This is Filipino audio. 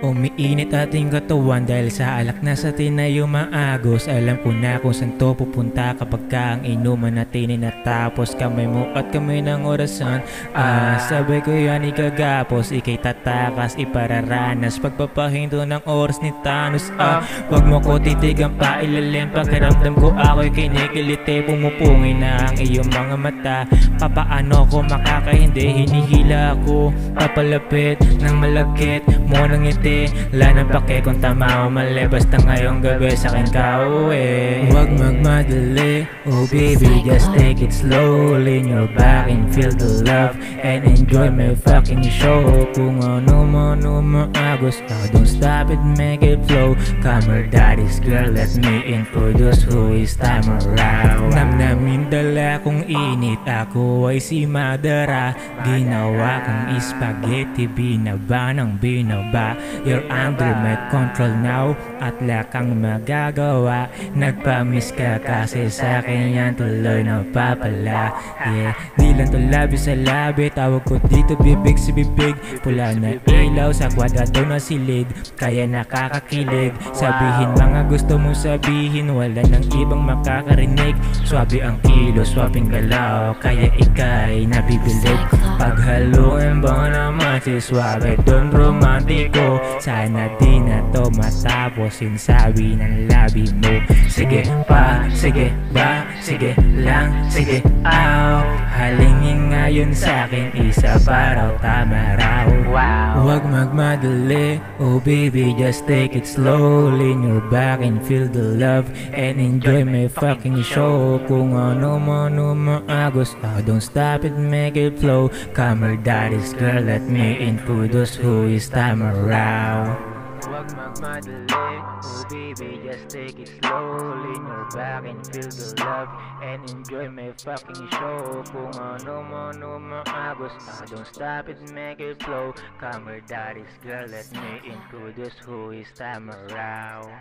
Umiinit ating katawan dahil sa alak na sa tinayo maagos. Alam ko na kung saan to pupunta kapag ka ang inuman natin ay natapos. Kamay mo at kamay ng orasan, sabay ko yan ikagapos. Ika'y tatakas, ipararanas, pagpapahinto ng oras ni Thanos. Wag mo ko titigang pailalim, pakiramdam ko ako'y kinikiliti. Pumupungi na ang iyong mga mata, papaano ko makakahindi? Hinihila ako, papalapit ng malagkit mo ng ngiti. Wala nang pake kung tama o mali, basta ngayong gabi sa'kin ka uwi. Huwag magmadali, oh baby, just take it slow. Lean your back and feel the love and enjoy my fucking show. Kung ano maagos, don't stop it, make it flow. Come here daddy's girl, let me introduce who is time around. Namnamin dala kong init, ako ay si Madara. Ginawa kong spaghetti, binaba ng binaba. You're under my control now at lakang magagawa. Nagpamiss ka kasi sa'kin yan tuloy na papala. Yeah, di lang to labi sa labi, tawag ko dito bibig si bibig. Pula na ilaw sa kwadrado na silid, kaya nakakakilig. Sabihin mga gusto mong sabihin, wala nang ibang makakarinig. Swabe ang kilo, swabing galaw, kaya ika'y nabibilig. Paghaluin ba naman si swabe don romantiko? Sana di na to matapos yung sabi ng labi mo. Sige pa, sige ba, sige lang, sige aw. Halingin ngayon sa'kin, isa pa raw, tama raw. Huwag magmadali, oh baby, just take it slow. Lean your back and feel the love and enjoy my fucking show. Kung ano maagos, don't stop it, make it flow. Come here daddy's girl, let me introduce who is time around. Huwag magmadali, oh baby, just take it slow. Lean your back and feel the love and enjoy my fucking show. Kung ano maagos, don't stop it, make it flow. Come here daddy's girl, let me introduce who is time around.